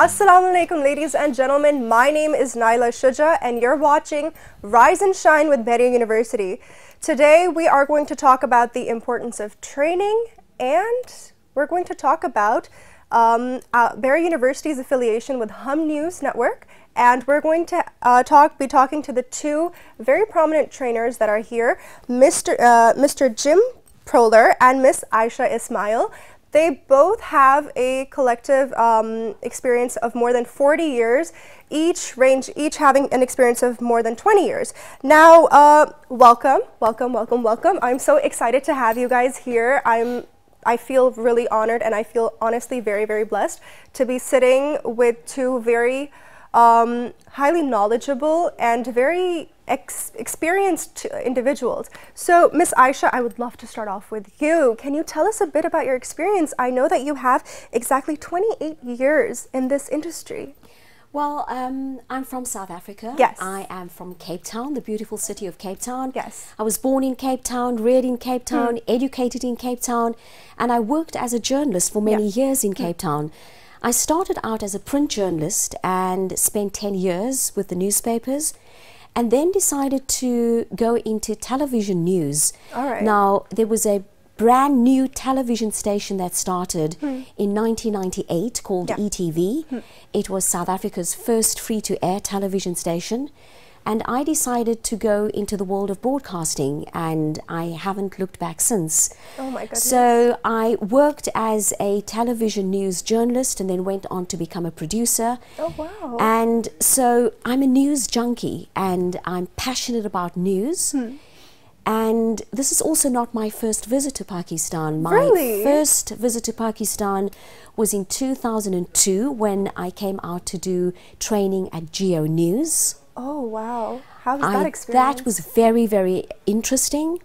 Assalamu alaikum, ladies and gentlemen. My name is Naila Shuja and you're watching Rise and Shine with Bahria University. Today we are going to talk about the importance of training, and we're going to talk about Bahria University's affiliation with Hum News Network, and we're going to be talking to the two very prominent trainers that are here, Mr. Jim Proler and Miss Aisha Ismail. They both have a collective experience of more than 40 years, each having an experience of more than 20 years. Now, welcome. I'm so excited to have you guys here. I feel really honored, and I feel honestly very, very blessed to be sitting with two very highly knowledgeable and very experienced individuals. So, Miss Aisha, I would love to start off with you. Can you tell us a bit about your experience? I know that you have exactly 28 years in this industry. Well, I'm from South Africa. Yes. I am from Cape Town, the beautiful city of Cape Town. Yes. I was born in Cape Town, reared in Cape Town, educated in Cape Town, and I worked as a journalist for many years in Cape Town. I started out as a print journalist and spent 10 years with the newspapers, and then decided to go into television news. All right. Now, there was a brand new television station that started in 1998 called ETV. It was South Africa's first free-to-air television station. And I decided to go into the world of broadcasting, and I haven't looked back since. Oh my goodness. So I worked as a television news journalist and then went on to become a producer. Oh wow. And so I'm a news junkie, and I'm passionate about news. And this is also not my first visit to Pakistan. My first visit to Pakistan was in 2002 when I came out to do training at Geo News. Oh wow. How was that experience? That was very, very interesting.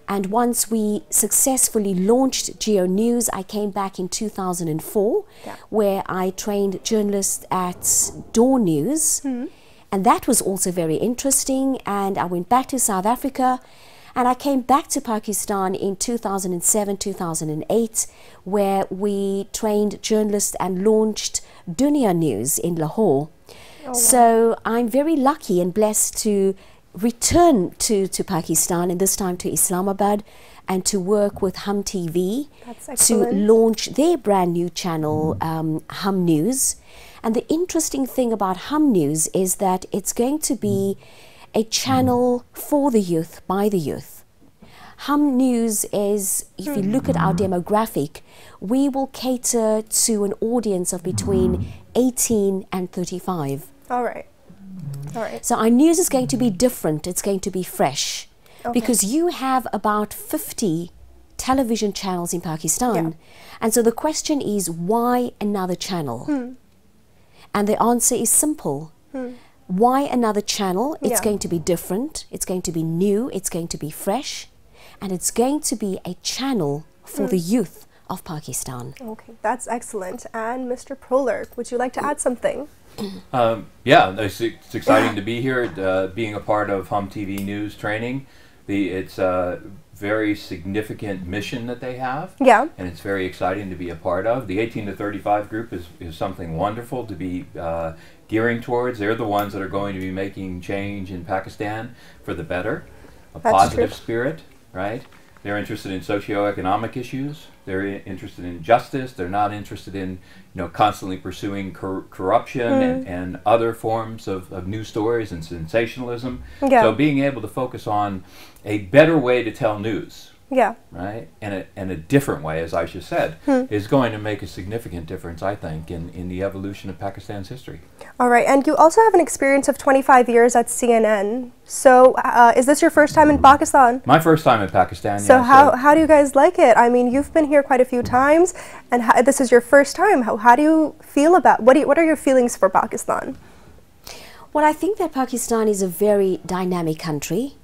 And once we successfully launched Geo News, I came back in 2004 where I trained journalists at Dawn News. And that was also very interesting. And I went back to South Africa. And I came back to Pakistan in 2007, 2008, where we trained journalists and launched Dunia News in Lahore. Oh, wow. So I'm very lucky and blessed to return to Pakistan, and this time to Islamabad, and to work with Hum TV to launch their brand new channel, Hum News. And the interesting thing about Hum News is that it's going to be a channel for the youth, by the youth. Hum News is, if you look at our demographic, we will cater to an audience of between 18 and 35. All right. So our news is going to be different. It's going to be fresh. Because you have about 50 television channels in Pakistan. And so the question is, why another channel? And the answer is simple. Why another channel? It's going to be different, it's going to be new, it's going to be fresh, and it's going to be a channel for the youth of Pakistan. Okay, that's excellent. And Mr. Proler, would you like to add something? Yeah, it's exciting to be here, being a part of Hum TV News training. It's a very significant mission that they have, and it's very exciting to be a part of. The 18 to 35 group is something wonderful to be gearing towards. They're the ones that are going to be making change in Pakistan for the better, a positive spirit, right? They're interested in socioeconomic issues. They're interested in justice. They're not interested in, constantly pursuing corruption and other forms of news stories and sensationalism. So being able to focus on a better way to tell news, right, and a different way, as Aisha said, is going to make a significant difference, I think, in the evolution of Pakistan's history. All right, and you also have an experience of 25 years at CNN. So is this your first time in Pakistan? My first time in Pakistan, so how do you guys like it? I mean, you've been here quite a few times, and this is your first time. How do you feel about, what are your feelings for Pakistan? Well, I think that Pakistan is a very dynamic country.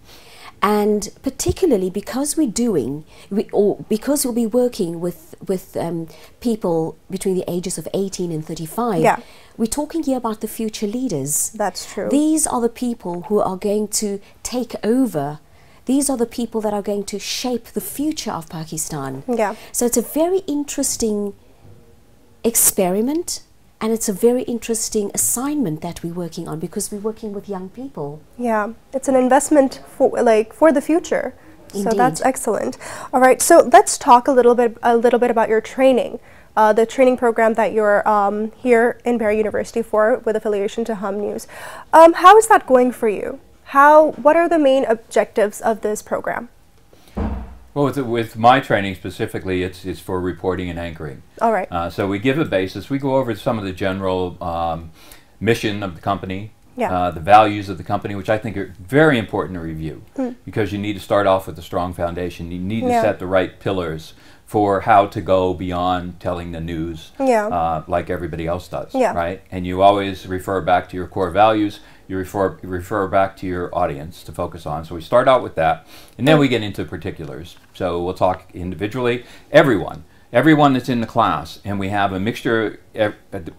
And particularly because because we'll be working with people between the ages of 18 and 35, we're talking here about the future leaders. That's true. These are the people who are going to take over. These are the people that are going to shape the future of Pakistan. So it's a very interesting experiment And it's a very interesting assignment that we're working on because we're working with young people. Yeah, it's an investment for the future. Indeed. So that's excellent. All right, so let's talk a little bit about your training, the training program that you're here in Bahria University for with affiliation to Hum News. How is that going for you? What are the main objectives of this program? Well, with my training specifically, it's for reporting and anchoring. All right. So we give a basis. We go over some of the general mission of the company, the values of the company, which I think are very important to review because you need to start off with a strong foundation. You need to set the right pillars for how to go beyond telling the news like everybody else does, right? And you always refer back to your core values. You refer back to your audience to focus on. So we start out with that, and then we get into particulars. So we'll talk individually, everyone that's in the class, and we have a mixture,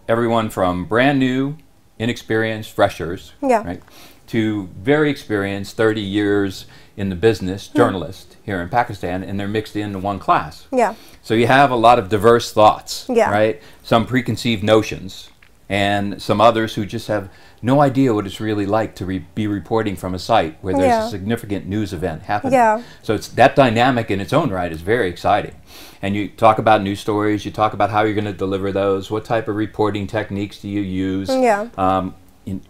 everyone from brand new, inexperienced, freshers, right, to very experienced, 30 years in the business, journalists here in Pakistan, and they're mixed into one class. Yeah. So you have a lot of diverse thoughts, right? Some preconceived notions, and some others who just have no idea what it's really like to be reporting from a site where there's a significant news event happening. So it's that dynamic in its own right is very exciting. And you talk about news stories, you talk about how you're going to deliver those, what type of reporting techniques do you use,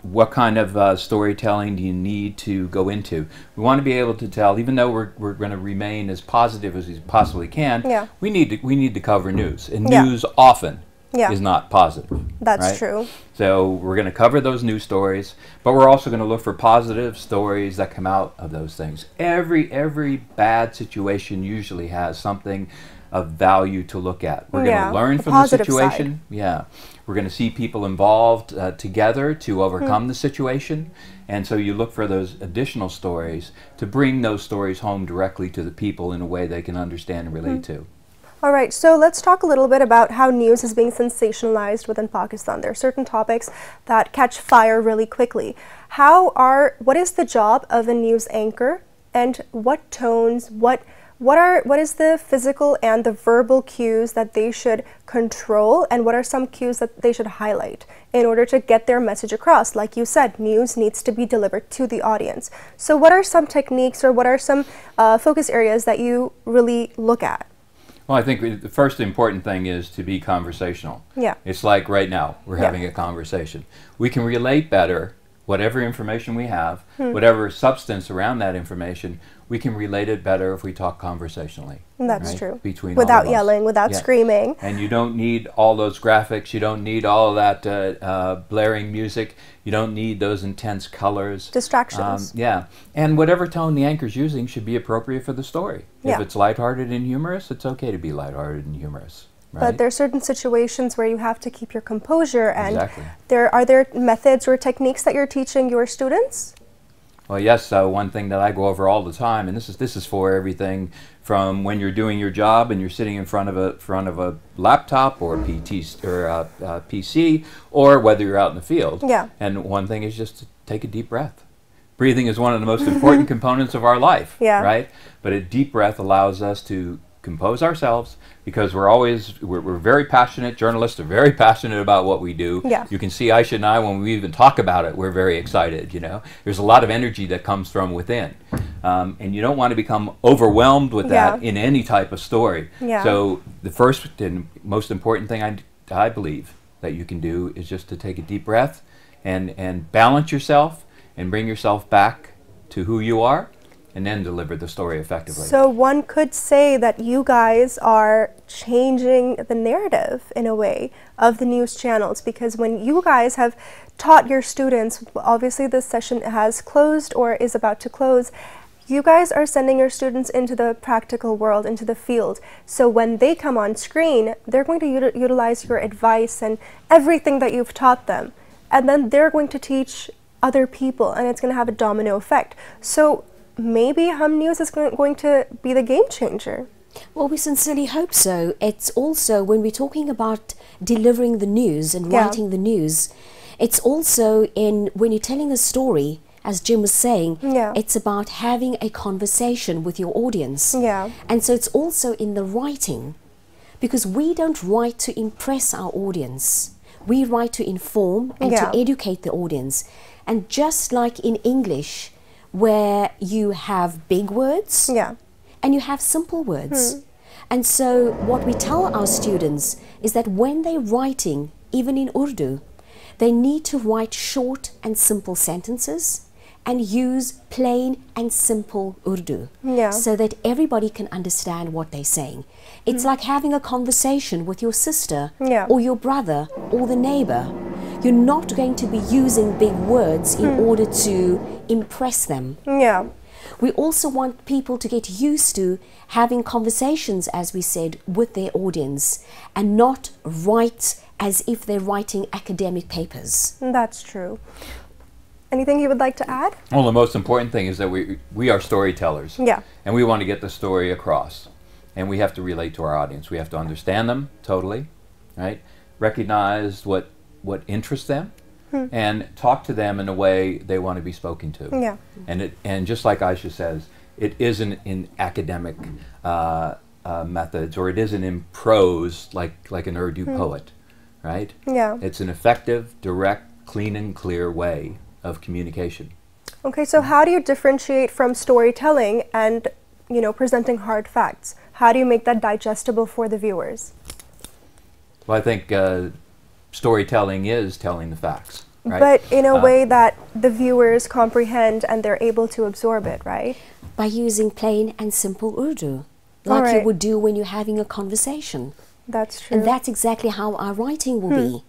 what kind of storytelling do you need to go into. We want to be able to tell, even though we're going to remain as positive as we possibly can, we need to cover news. And news often is not positive. That's true. So we're going to cover those news stories, but we're also going to look for positive stories that come out of those things. Every bad situation usually has something of value to look at. We're going to learn from the situation. We're going to see people involved together to overcome the situation. And so you look for those additional stories to bring those stories home directly to the people in a way they can understand and relate to. All right, so let's talk a little bit about how news is being sensationalized within Pakistan. There are certain topics that catch fire really quickly. What is the job of a news anchor, and what tones, what is the physical and the verbal cues that they should control, and what are some cues that they should highlight in order to get their message across? Like you said, news needs to be delivered to the audience. So what are some techniques, or what are some focus areas that you really look at? Well, I think the first important thing is to be conversational. It's like right now, we're having a conversation. We can relate better whatever information we have, whatever substance around that information, we can relate it better if we talk conversationally. That's true. Between without yelling, without screaming. And you don't need all those graphics. You don't need all that blaring music. You don't need those intense colors. Distractions. And whatever tone the anchor's using should be appropriate for the story. If it's lighthearted and humorous, it's okay to be lighthearted and humorous. Right? But there are certain situations where you have to keep your composure, and are there methods or techniques that you're teaching your students? Well, yes. One thing that I go over all the time, and this is for everything from when you're doing your job and you're sitting in front of a laptop or PC, or whether you're out in the field. And one thing is just to take a deep breath. Breathing is one of the most important components of our life, right? But a deep breath allows us to compose ourselves, because we're very passionate. Journalists are very passionate about what we do. You can see Aisha and I, when we even talk about it, we're very excited. There's a lot of energy that comes from within, and you don't want to become overwhelmed with that in any type of story. So the first and most important thing I believe that you can do is just to take a deep breath and balance yourself and bring yourself back to who you are, and then deliver the story effectively. So one could say that you guys are changing the narrative, in a way, of the news channels, because when you guys have taught your students, obviously this session has closed or is about to close, you guys are sending your students into the practical world, into the field. So when they come on screen, they're going to utilize your advice and everything that you've taught them. And then they're going to teach other people, and it's going to have a domino effect. So maybe Hum News is going to be the game changer. Well, we sincerely hope so. It's also, when we're talking about delivering the news and writing the news, it's also when you're telling a story, as Jim was saying, it's about having a conversation with your audience. And so it's also in the writing, because we don't write to impress our audience. We write to inform and to educate the audience. And just like in English, where you have big words and you have simple words. And so what we tell our students is that when they're writing, even in Urdu, they need to write short and simple sentences and use plain and simple Urdu so that everybody can understand what they're saying. It's like having a conversation with your sister or your brother or the neighbor. You're not going to be using big words in order to impress them. We also want people to get used to having conversations, as we said, with their audience and not write as if they're writing academic papers. That's true. Anything you would like to add? Well, the most important thing is that we are storytellers. And we want to get the story across. And we have to relate to our audience. We have to understand them totally, right? Recognize what interests them and talk to them in a way they want to be spoken to. And just like Aisha says, it isn't in academic methods, or it isn't in prose like an Urdu poet, right? It's an effective, direct, clean and clear way of communication. Okay, so how do you differentiate from storytelling and, you know, presenting hard facts? How do you make that digestible for the viewers? Well, I think storytelling is telling the facts, right? But in a way that the viewers comprehend and they're able to absorb it, right? By using plain and simple Urdu, like you would do when you're having a conversation. That's true. And that's exactly how our writing will be.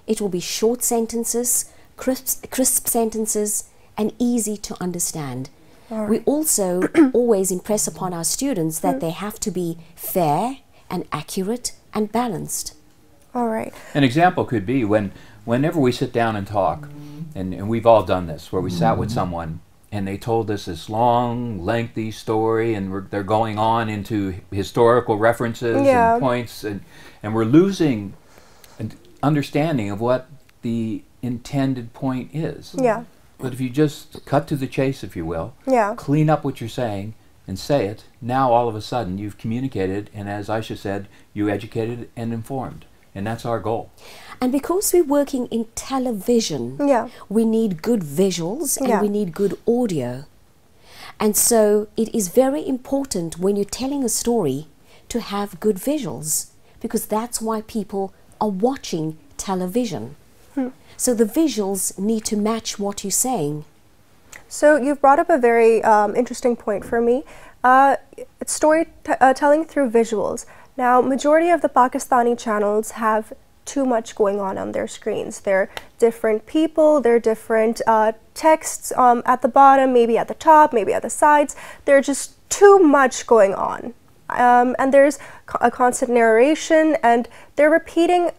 It will be short sentences, crisp sentences, and easy to understand. We also always impress upon our students that they have to be fair and accurate and balanced. An example could be whenever we sit down and talk, and we've all done this, where we sat with someone and they told us this long, lengthy story, and they're going on into historical references and points, and we're losing an understanding of what the intended point is. But if you just cut to the chase, if you will, clean up what you're saying and say it, now all of a sudden you've communicated, and as Aisha said, you educated and informed. And that's our goal. And because we're working in television, we need good visuals and we need good audio. And so it is very important when you're telling a story to have good visuals, because that's why people are watching television. So the visuals need to match what you're saying. So you've brought up a very interesting point for me. It's storytelling through visuals. Now, majority of the Pakistani channels have too much going on their screens. They're different people, they're different texts at the bottom, maybe at the top, maybe at the sides. There's just too much going on. And there's a constant narration, and they're repeating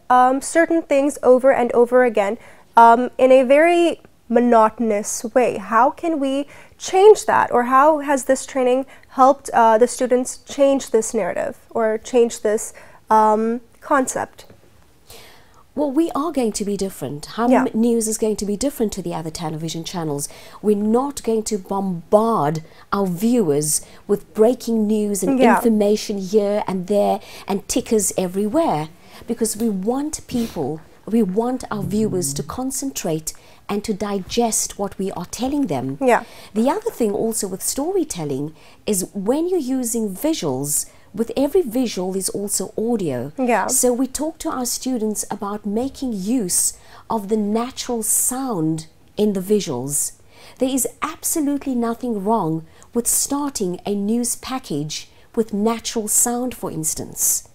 certain things over and over again in a very monotonous way. How can we change that, or how has this training helped the students change this narrative or change this concept? Well, we are going to be different. Hum News is going to be different to the other television channels. We're not going to bombard our viewers with breaking news and information here and there and tickers everywhere, because we want our viewers to concentrate and to digest what we are telling them. The other thing also with storytelling is when you're using visuals, with every visual is also audio. So we talk to our students about making use of the natural sound in the visuals. There is absolutely nothing wrong with starting a news package with natural sound, for instance,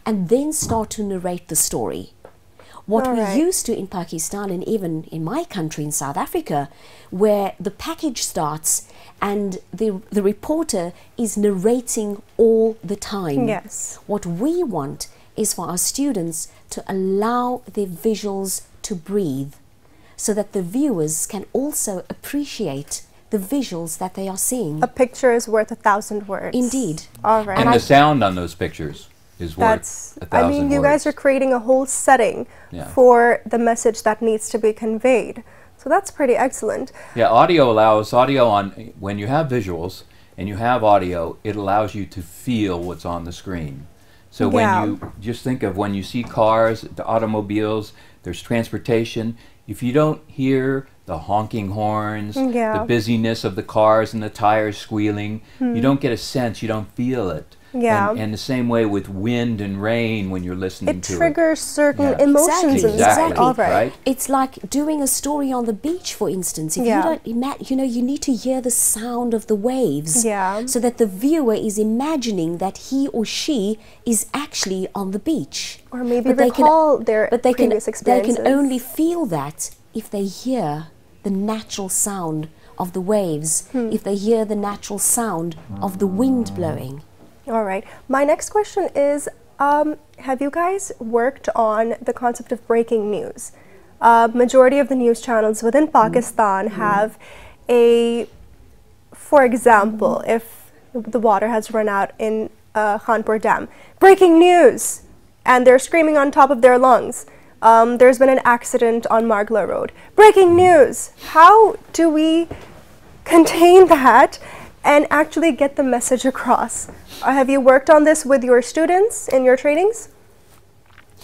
and then start to narrate the story. What we used to in Pakistan, and even in my country in South Africa, where the package starts and the reporter is narrating all the time. What we want is for our students to allow their visuals to breathe, so that the viewers can also appreciate the visuals that they are seeing. A picture is worth 1,000 words. Indeed. And the sound on those pictures is worth 1,000 words. I mean, you guys are creating a whole setting for the message that needs to be conveyed. So that's pretty excellent. Audio allows when you have visuals and you have audio, it allows you to feel what's on the screen. So when you just think of when you see cars, the automobiles, there's transportation, if you don't hear the honking horns, the busyness of the cars and the tires squealing, you don't get a sense, you don't feel it. Yeah. And the same way with wind and rain when you're listening to it. It triggers certain emotions. Exactly. Right? It's like doing a story on the beach, for instance. If you don't you need to hear the sound of the waves so that the viewer is imagining that he or she is actually on the beach. Or maybe recall their previous experiences. They can only feel that if they hear the natural sound of the waves, if they hear the natural sound of the wind blowing. All right. My next question is, have you guys worked on the concept of breaking news? Majority of the news channels within Pakistan have for example, if the water has run out in Khanpur Dam, breaking news, and they're screaming on top of their lungs. There's been an accident on Margla Road. Breaking news! How do we contain that and actually get the message across? Have you worked on this with your students in your trainings?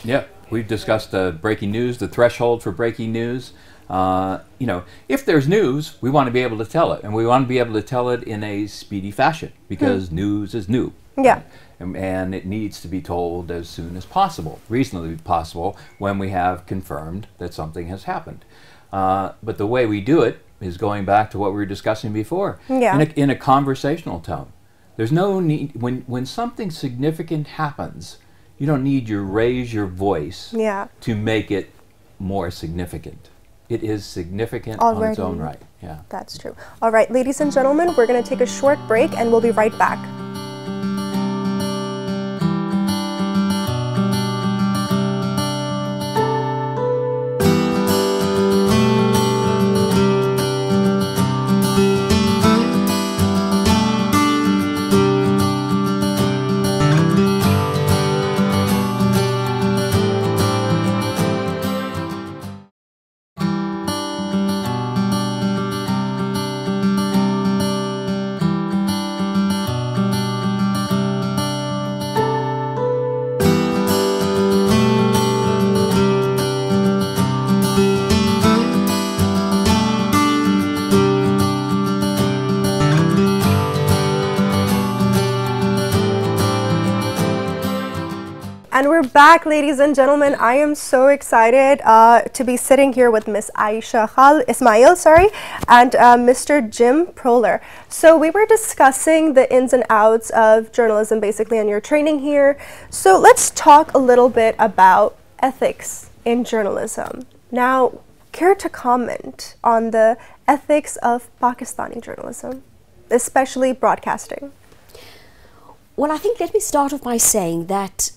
Yeah, we've discussed breaking news, the threshold for breaking news. You know, if there's news, we want to be able to tell it, and we want to be able to tell it in a speedy fashion because news is new. Yeah. And it needs to be told as soon as possible, reasonably possible, when we have confirmed that something has happened. But the way we do it is going back to what we were discussing before, in a conversational tone. There's no need, when something significant happens, you don't need to raise your voice to make it more significant. It is significant on its own right. Yeah. That's true. All right, ladies and gentlemen, we're going to take a short break and we'll be right back. And we're back, ladies and gentlemen. I am so excited to be sitting here with Miss Aisha Ismail, and Mr. Jim Proler. So we were discussing the ins and outs of journalism, basically, and your training here. So let's talk a little bit about ethics in journalism. Now, care to comment on the ethics of Pakistani journalism, especially broadcasting? Well, I think let me start off by saying that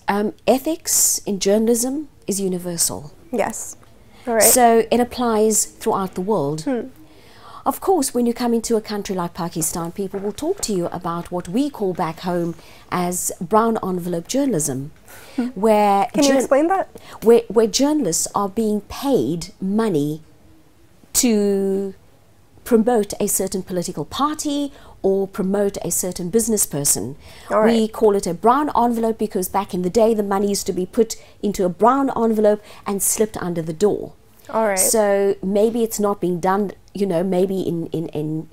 ethics in journalism is universal. Yes. All right. So it applies throughout the world. Of course, when you come into a country like Pakistan, people will talk to you about what we call back home as brown envelope journalism. Where Can you explain that? Where journalists are being paid money to promote a certain political party or promote a certain business person. We call it a brown envelope because back in the day the money used to be put into a brown envelope and slipped under the door. So maybe it's not being done, you know, maybe in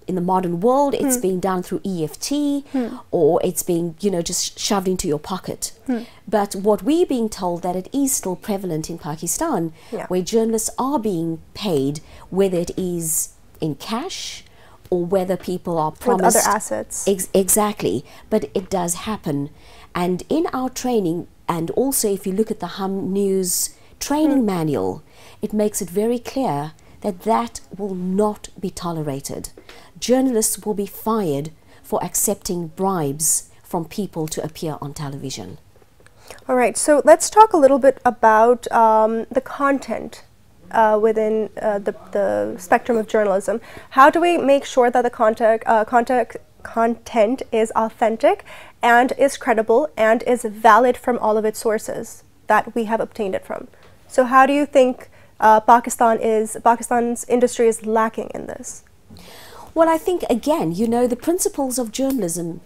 the modern world it's being done through EFT or it's being, you know, just shoved into your pocket. But what we're being told that it is still prevalent in Pakistan, where journalists are being paid, whether it is in cash or whether people are promised with other assets. Exactly, but it does happen. And in our training, and also if you look at the Hum News training manual, it makes it very clear that that will not be tolerated. Journalists will be fired for accepting bribes from people to appear on television. All right, so let's talk a little bit about the content within the spectrum of journalism. How do we make sure that the content is authentic and is credible and is valid from all of its sources that we have obtained it from? So how do you think Pakistan's industry is lacking in this? Well, I think, again, you know, the principles of journalism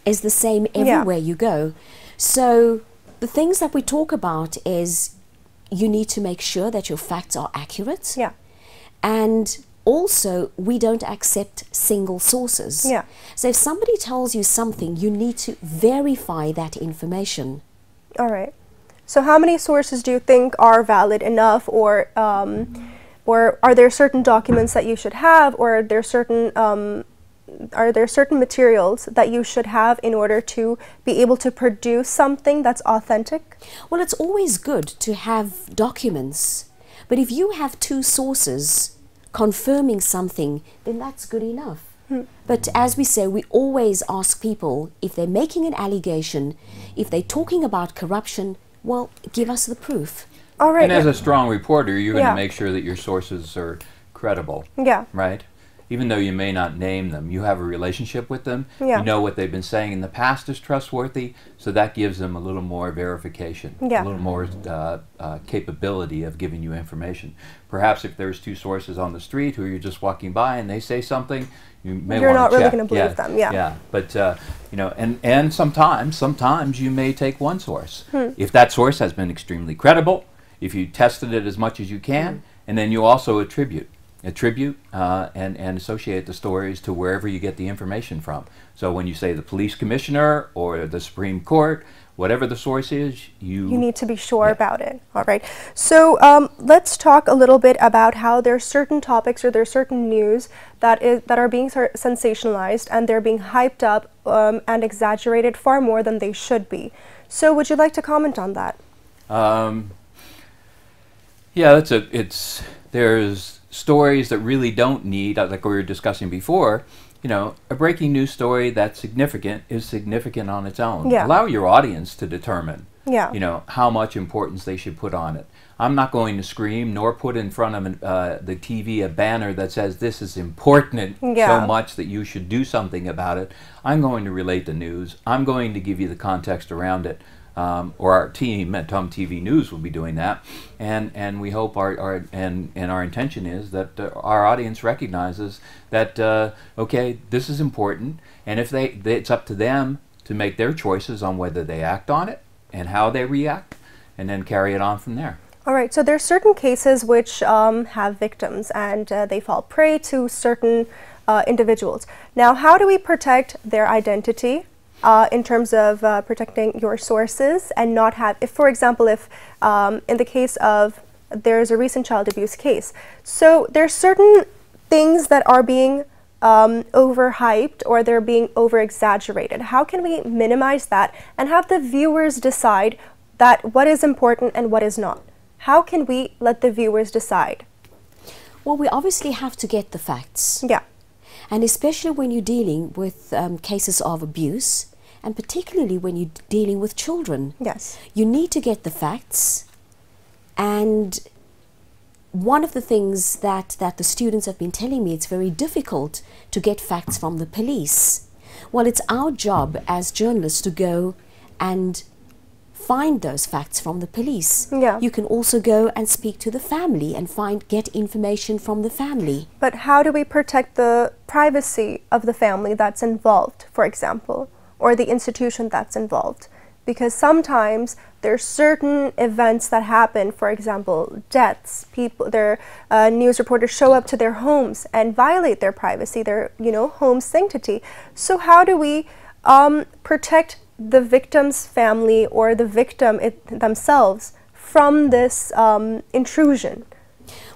is the same everywhere you go. So the things that we talk about is you need to make sure that your facts are accurate. Yeah. And also, we don't accept single sources. Yeah. So if somebody tells you something, you need to verify that information. All right. So how many sources do you think are valid enough, or are there certain documents that you should have, or are there certain materials that you should have in order to be able to produce something that's authentic? Well, it's always good to have documents, but if you have two sources confirming something, then that's good enough. But as we say, we always ask people, if they're making an allegation, if they're talking about corruption, well, give us the proof. All right. And as a strong reporter, you're going to make sure that your sources are credible. Yeah. Right? Even though you may not name them, you have a relationship with them. Yeah. You know what they've been saying in the past is trustworthy, so that gives them a little more verification, a little more capability of giving you information. Perhaps if there's two sources on the street who you're just walking by and they say something, you may you're not really check. going to believe them. Yeah. Yeah. But you know, and sometimes you may take one source. If that source has been extremely credible, if you tested it as much as you can, and then you also attribute and associate the stories to wherever you get the information from. So when you say the police commissioner or the Supreme Court, whatever the source is, you need to be sure about it. All right. So let's talk a little bit about how there's certain topics or there's certain news that are being sensationalized, and they're being hyped up and exaggerated far more than they should be. So would you like to comment on that? Yeah, there's stories that really don't need, like we were discussing before, you know, a breaking news story that's significant is significant on its own. Yeah. Allow your audience to determine, you know, how much importance they should put on it. I'm not going to scream nor put in front of the TV a banner that says this is important so much that you should do something about it. I'm going to relate the news. I'm going to give you the context around it. Or our team at TV News will be doing that, and we hope our intention is that our audience recognizes that okay, this is important, and if it's up to them to make their choices on whether they act on it and how they react, and then carry it on from there. All right. So there's certain cases which have victims, and they fall prey to certain individuals. Now, how do we protect their identity? In terms of protecting your sources and not have, if for example, if in the case of, there's a recent child abuse case, so there's certain things that are being overhyped or they're being over exaggerated. How can we minimize that and have the viewers decide that what is important and what is not? How can we let the viewers decide? Well, we obviously have to get the facts. Yeah. And especially when you're dealing with cases of abuse, and particularly when you're dealing with children. Yes. You need to get the facts. And one of the things that the students have been telling me, it's very difficult to get facts from the police. Well, it's our job as journalists to go and find those facts from the police. Yeah. You can also go and speak to the family and get information from the family. But how do we protect the privacy of the family that's involved, for example, or the institution that's involved? Because sometimes there's certain events that happen, for example, deaths, their news reporters show up to their homes and violate their privacy, their, home sanctity. So how do we protect the victim's family or the victim themselves from this intrusion?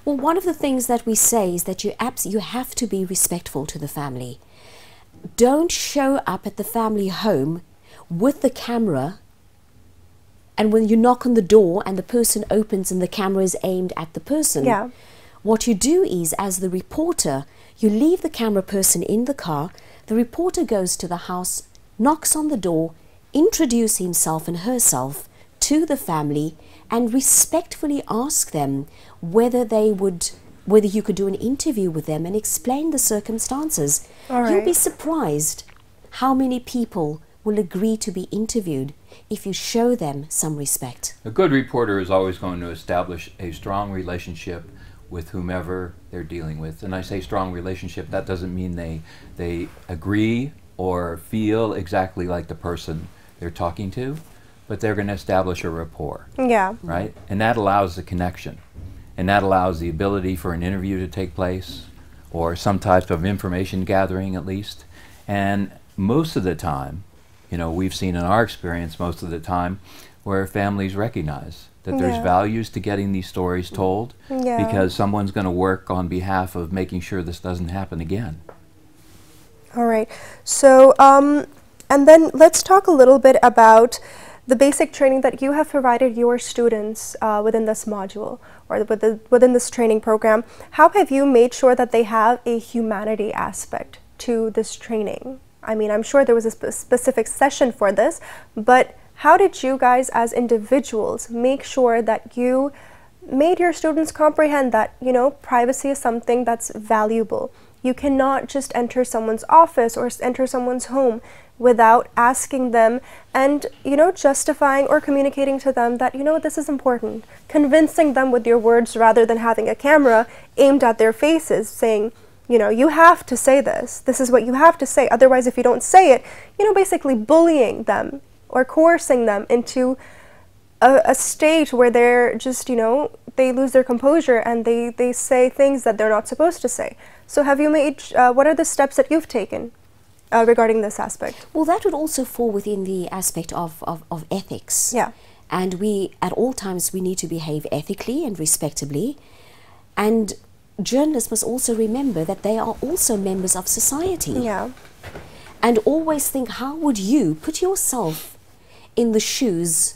Well, one of the things that we say is that you have to be respectful to the family. Don't show up at the family home with the camera, and when you knock on the door and the person opens and the camera is aimed at the person, what you do is, as the reporter, you leave the camera person in the car, the reporter goes to the house, knocks on the door, introduce himself and herself to the family, and respectfully ask them whether you could do an interview with them and explain the circumstances. You'll be surprised how many people will agree to be interviewed if you show them some respect. A good reporter is always going to establish a strong relationship with whomever they're dealing with. And I say strong relationship, that doesn't mean they agree or feel exactly like the person they're talking to, but they're going to establish a rapport. Yeah. Right? And that allows the connection. And that allows the ability for an interview to take place, or some type of information gathering at least. And most of the time, you know, we've seen in our experience most of the time where families recognize that there's values to getting these stories told, because someone's going to work on behalf of making sure this doesn't happen again. All right. So, and then let's talk a little bit about the basic training that you have provided your students within this module, or within this training program. How have you made sure that they have a humanity aspect to this training? I mean, I'm sure there was a specific session for this, but how did you guys as individuals make sure that you made your students comprehend that, you know, privacy is something that's valuable? You cannot just enter someone's office or enter someone's home without asking them and, you know, justifying or communicating to them that, you know, this is important. Convincing them with your words rather than having a camera aimed at their faces saying, you know, you have to say this. This is what you have to say. Otherwise, if you don't say it, you know, basically bullying them or coercing them into a state where they're just, you know, they lose their composure and they say things that they're not supposed to say. So have you made, what are the steps that you've taken regarding this aspect? Well, that would also fall within the aspect of ethics. Yeah. And we, at all times, we need to behave ethically and respectably. And journalists must also remember that they are also members of society. Yeah. And always think, how would you put yourself in the shoes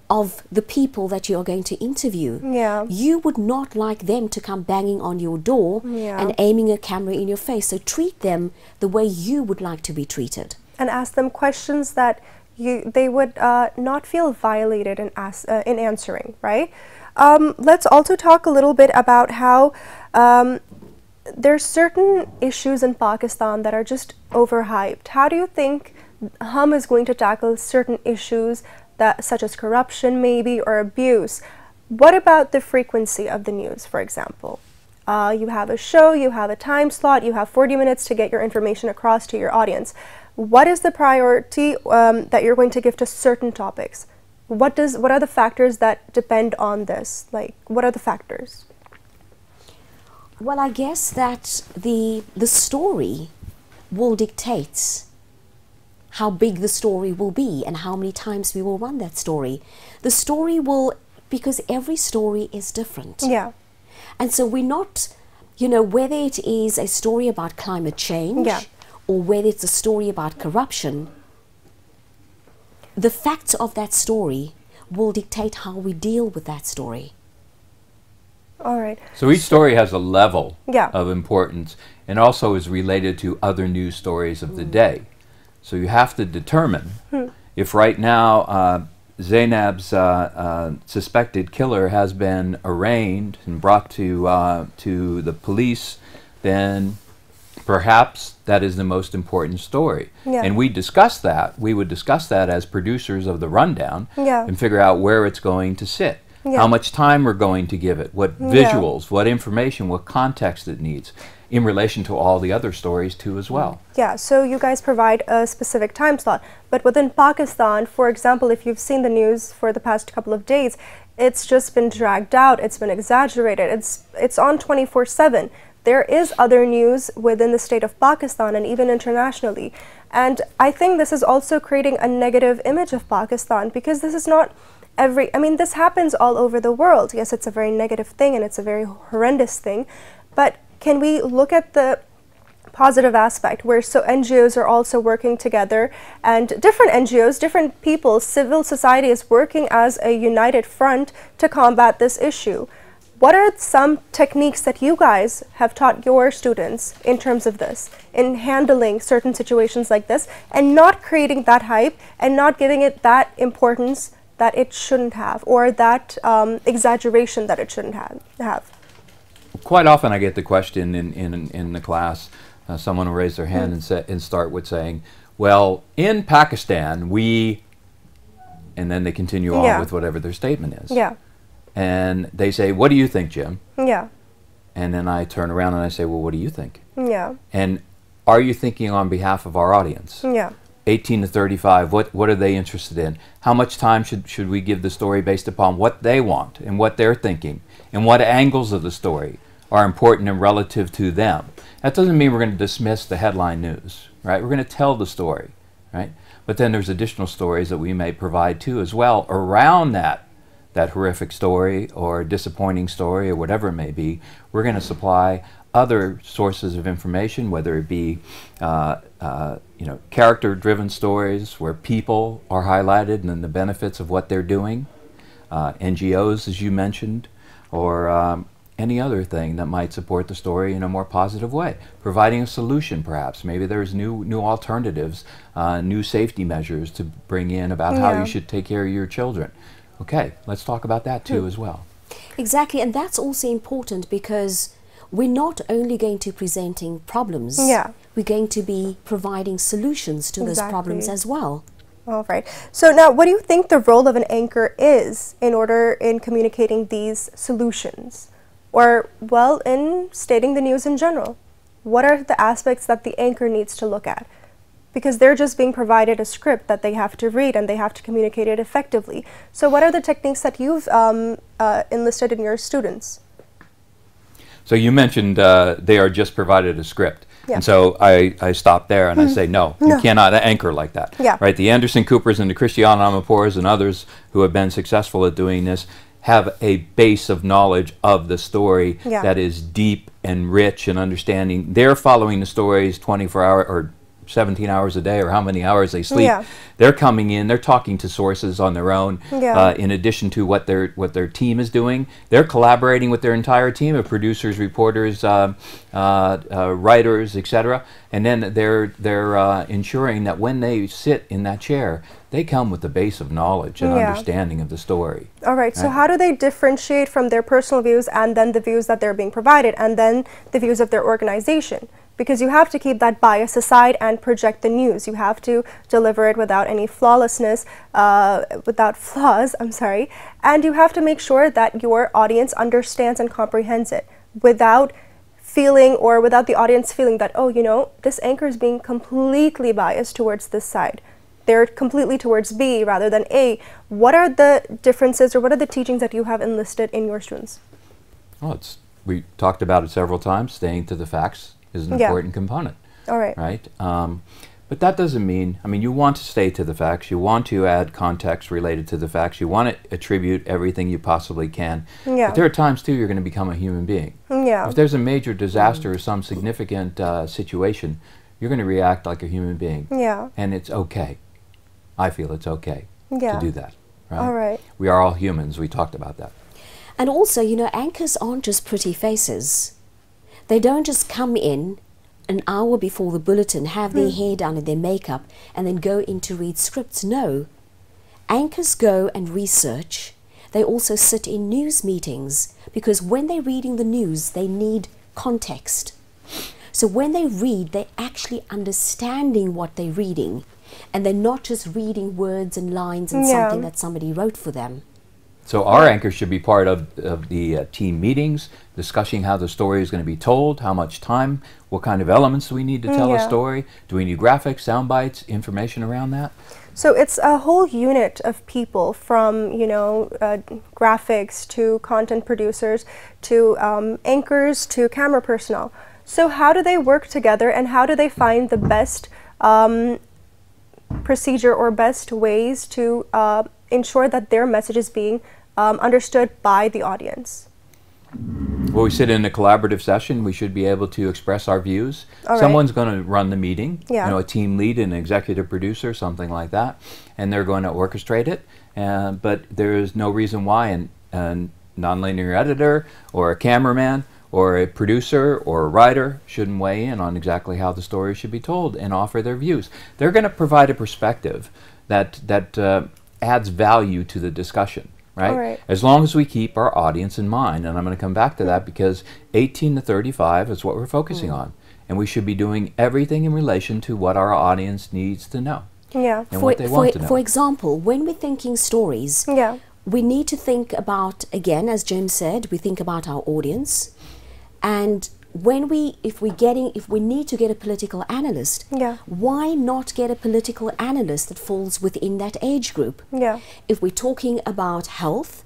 of the people that you are going to interview? Yeah. You would not like them to come banging on your door and aiming a camera in your face. So treat them the way you would like to be treated. And ask them questions that they would not feel violated in answering, right? Let's also talk a little bit about how there's certain issues in Pakistan that are just overhyped. How do you think Hum is going to tackle certain issues that, such as corruption maybe, or abuse? What about the frequency of the news, for example? You have a show, you have a time slot, you have 40 minutes to get your information across to your audience. What is the priority that you're going to give to certain topics? What are the factors that depend on this? Like, what are the factors? Well, I guess that the story will dictate how big the story will be and how many times we will run that story. The story will, because every story is different. Yeah. And so we're not, you know, whether it is a story about climate change or whether it's a story about corruption, the facts of that story will dictate how we deal with that story. All right. So each story has a level of importance and also is related to other news stories of the day. So you have to determine if right now Zainab's suspected killer has been arraigned and brought to the police, then perhaps that is the most important story. Yeah. And we discuss that. We would discuss that as producers of the rundown and figure out where it's going to sit. How much time we're going to give it, what visuals, what information, what context it needs, in relation to all the other stories too as well. Yeah, so you guys provide a specific time slot. But within Pakistan, for example, if you've seen the news for the past couple of days, it's just been dragged out, it's been exaggerated, it's on 24/7. There is other news within the state of Pakistan and even internationally. And I think this is also creating a negative image of Pakistan, because this is not this happens all over the world. Yes, it's a very negative thing and it's a very horrendous thing, but can we look at the positive aspect where NGOs are also working together, and different NGOs, different people, civil society is working as a united front to combat this issue? What are some techniques that you guys have taught your students in terms of this, in handling certain situations like this and not creating that hype and not giving it that importance that it shouldn't have, or that exaggeration that it shouldn't have? Quite often I get the question in the class, someone will raise their hand and start with saying, well, in Pakistan we, and then they continue on with whatever their statement is. Yeah. And they say, what do you think, Jim? Yeah. And then I turn around and I say, well, what do you think? Yeah. And are you thinking on behalf of our audience? Yeah. 18 to 35, what are they interested in? How much time should we give the story based upon what they want and what they're thinking, and what angles of the story are important and relative to them? That doesn't mean we're going to dismiss the headline news, right? We're going to tell the story, right? But then there's additional stories that we may provide too as well around that horrific story or disappointing story or whatever it may be. We're going to supply other sources of information, whether it be character-driven stories where people are highlighted and the benefits of what they're doing, NGOs, as you mentioned, or any other thing that might support the story in a more positive way, providing a solution perhaps. Maybe there's new alternatives, new safety measures to bring in about how you should take care of your children. Okay, let's talk about that too as well. Exactly, and that's also important because we're not only going to be presenting problems, we're going to be providing solutions to those problems as well. All right. So now, what do you think the role of an anchor is in communicating these solutions? Or, well, in stating the news in general? What are the aspects that the anchor needs to look at? Because they're just being provided a script that they have to read and they have to communicate it effectively. So what are the techniques that you've enlisted in your students? So you mentioned they are just provided a script. And so I stop there and I say, no, you cannot anchor like that. Right? The Anderson Coopers and the Cristiano Amapours and others who have been successful at doing this have a base of knowledge of the story that is deep and rich and understanding. They're following the stories 24 hours or 17 hours a day, or how many hours they sleep. They're coming in, they're talking to sources on their own, in addition to what their team is doing. They're collaborating with their entire team of producers, reporters, writers, etc. And then they're ensuring that when they sit in that chair, they come with the base of knowledge and understanding of the story. All right, so how do they differentiate from their personal views and then the views that they're being provided and then the views of their organization? Because you have to keep that bias aside and project the news. You have to deliver it without any flawlessness, without flaws, I'm sorry. And you have to make sure that your audience understands and comprehends it without feeling, or without the audience feeling that, oh, you know, this anchor is being completely biased towards this side. They're completely towards B rather than A. What are the differences, or what are the teachings that you have enlisted in your students? Well, we talked about it several times. Staying to the facts is an important component. All right. Right? But that doesn't mean, I mean, you want to stay to the facts. You want to add context related to the facts. You want to attribute everything you possibly can. But there are times, too, you're going to become a human being. If there's a major disaster or some significant situation, you're going to react like a human being. And it's okay. I feel it's okay to do that. Right? All right. We are all humans. We talked about that. And also, you know, anchors aren't just pretty faces. They don't just come in an hour before the bulletin, have their hair done and their makeup, and then go in to read scripts. No. Anchors go and research. They also sit in news meetings, because when they're reading the news, they need context. So when they read, they're actually understanding what they're reading, and they're not just reading words and lines and something that somebody wrote for them. So our anchors should be part of the team meetings, discussing how the story is going to be told, how much time, what kind of elements do we need to tell a story, do we need graphics, sound bites, information around that? So it's a whole unit of people, from, you know, graphics to content producers to anchors to camera personnel. So how do they work together, and how do they find the best procedure or best ways to ensure that their message is being understood by the audience? Well, we sit in a collaborative session. We should be able to express our views. Someone's going to run the meeting, you know, a team lead, an executive producer, something like that, and they're going to orchestrate it. But there is no reason why a nonlinear editor or a cameraman or a producer or a writer shouldn't weigh in on exactly how the story should be told and offer their views. They're going to provide a perspective that adds value to the discussion. Right? As long as we keep our audience in mind, and I'm going to come back to that, because 18 to 35 is what we're focusing on, and we should be doing everything in relation to what our audience needs to know. And what they want to know. For example, when we're thinking stories, we need to think about, again, as Jim said, we think about our audience, and if we need to get a political analyst, why not get a political analyst that falls within that age group? If we're talking about health,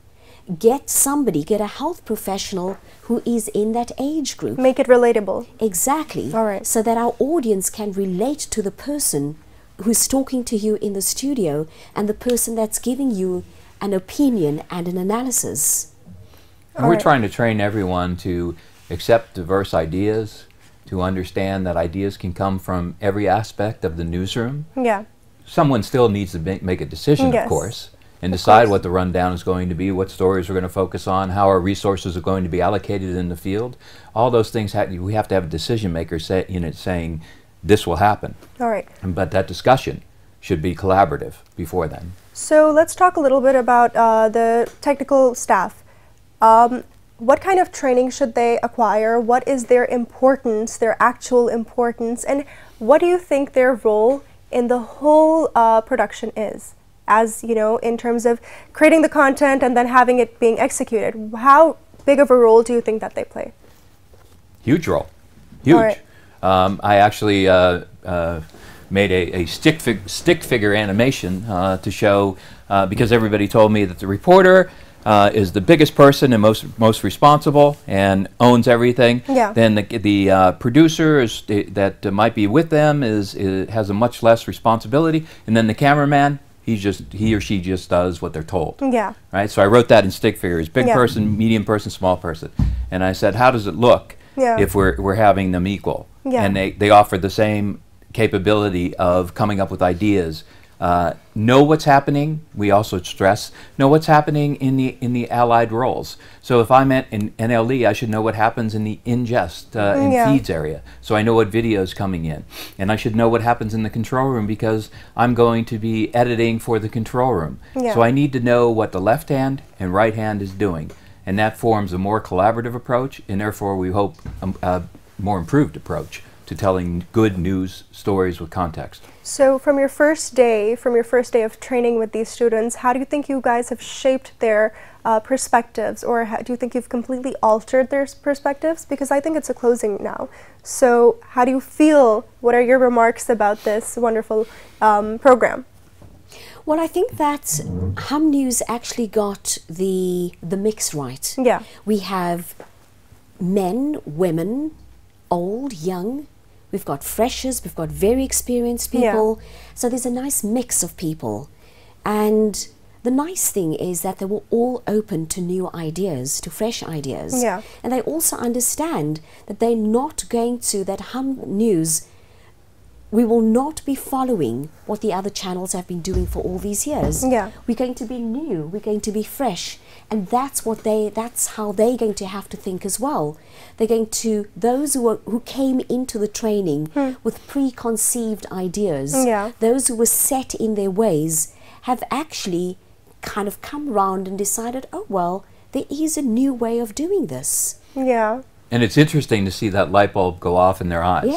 get a health professional who is in that age group. Make it relatable. Exactly. All right. So that our audience can relate to the person who's talking to you in the studio and the person that's giving you an opinion and an analysis. And we're trying to train everyone to accept diverse ideas, to understand that ideas can come from every aspect of the newsroom. Someone still needs to make a decision, of course, and decide what the rundown is going to be, what stories we're going to focus on, how our resources are going to be allocated in the field. All those things, we have to have a decision maker saying, this will happen. All right. But that discussion should be collaborative before then. So let's talk a little bit about the technical staff. What kind of training should they acquire? What is their importance, their actual importance? And what do you think their role in the whole production is? As, you know, in terms of creating the content and then having it being executed. How big of a role do you think that they play? Huge role. Huge. Right. I actually made a stick figure animation to show, because everybody told me that the reporter is the biggest person and most responsible and owns everything. Then the producer that might be with them has a much less responsibility, and then the cameraman, he or she just does what they're told. Right. So I wrote that in stick figures: big person, medium person, small person, and I said, how does it look if we're having them equal? And they offer the same capability of coming up with ideas. Know what's happening. We also stress know what's happening in the allied roles. So if I'm in NLE, I should know what happens in the ingest and feeds area. So I know what video is coming in, and I should know what happens in the control room because I'm going to be editing for the control room. So I need to know what the left hand and right hand is doing, and that forms a more collaborative approach, and therefore we hope a more improved approach to telling good news stories with context. So from your first day of training with these students, how do you think you guys have shaped their perspectives, or do you think you've completely altered their perspectives? Because I think it's a closing now. So how do you feel? What are your remarks about this wonderful program? Well, I think that Hum News actually got the mix right. We have men, women, old, young. We've got freshers, we've got very experienced people. So there's a nice mix of people. And the nice thing is that they were all open to new ideas, to fresh ideas. And they also understand that they're not going to, that Hum News, we will not be following what the other channels have been doing for all these years. We're going to be new, we're going to be fresh. And that's how they're going to have to think as well. They're going to, those who came into the training with preconceived ideas, those who were set in their ways, have actually kind of come around and decided, oh well, there is a new way of doing this. And it's interesting to see that light bulb go off in their eyes.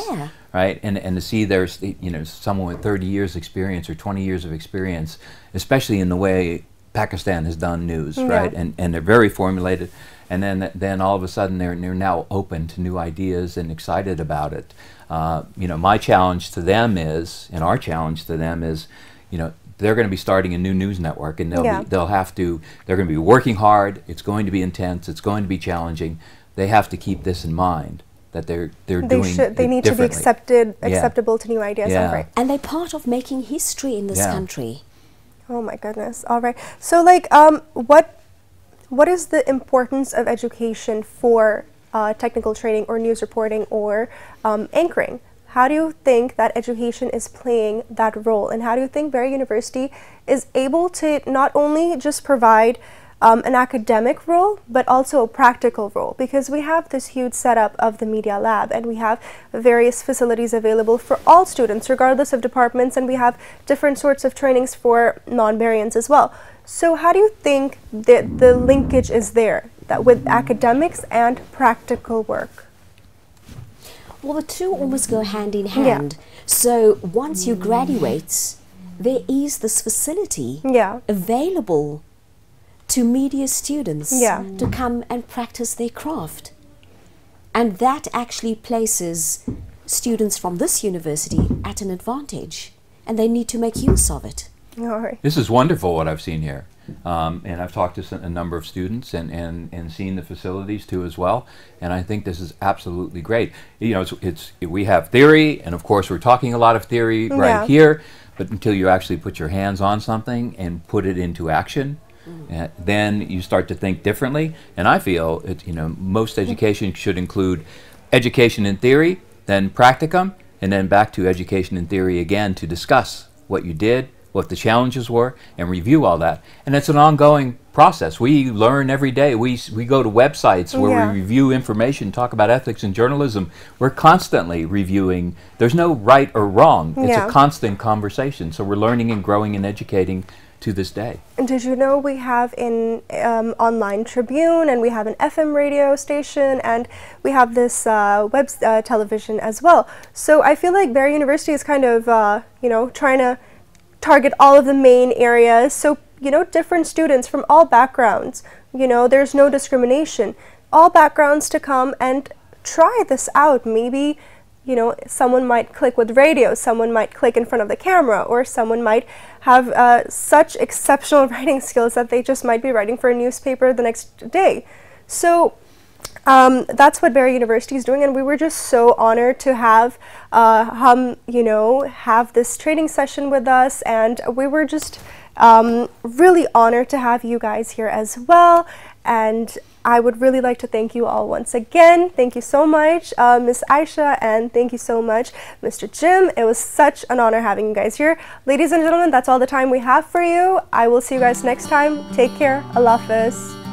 Right? And to see there's, you know, someone with 30 years experience or 20 years of experience, especially in the way Pakistan has done news, right? And they're very formulated, and then all of a sudden they're now open to new ideas and excited about it. You know, my challenge to them is, and our challenge to them is, you know, they're going to be starting a new news network, and they're going to be working hard. It's going to be intense. It's going to be challenging. They have to keep this in mind, that they need to be acceptable to new ideas. And they're part of making history in this country. Oh my goodness. All right. So like what is the importance of education for technical training or news reporting or anchoring? How do you think that education is playing that role, and how do you think Bahria University is able to not only just provide an academic role, but also a practical role? Because we have this huge setup of the media lab, and we have various facilities available for all students, regardless of departments, and we have different sorts of trainings for non-Bahrians as well. So how do you think that the linkage is there, that with academics and practical work? Well, the two almost go hand in hand. So once you graduate, there is this facility available to media students to come and practice their craft. And that actually places students from this university at an advantage, and they need to make use of it. All right. This is wonderful what I've seen here. And I've talked to a number of students and seen the facilities too as well. And I think this is absolutely great. You know, we have theory, and of course we're talking a lot of theory right here, but until you actually put your hands on something and put it into action, then you start to think differently. And I feel most education should include education in theory, then practicum, and then back to education in theory again to discuss what you did, what the challenges were, and review all that. And it's an ongoing process. We learn every day. We go to websites where we review information, talk about ethics and journalism. We're constantly reviewing. There's no right or wrong. It's a constant conversation. So we're learning and growing and educating to this day. And did you know we have an online Tribune, and we have an FM radio station, and we have this web television as well. So I feel like Bahria University is kind of, trying to target all of the main areas, so different students from all backgrounds, there's no discrimination, all backgrounds to come and try this out. Maybe someone might click with radio, someone might click in front of the camera, or someone might have such exceptional writing skills that they just might be writing for a newspaper the next day. So that's what Bahria University is doing, and we were just so honored to have have this training session with us, and we were just really honored to have you guys here as well. And I would really like to thank you all once again. Thank you so much, Miss Aisha, and thank you so much, Mr. Jim. It was such an honor having you guys here. Ladies and gentlemen, that's all the time we have for you. I will see you guys next time. Take care. Allah Hafiz.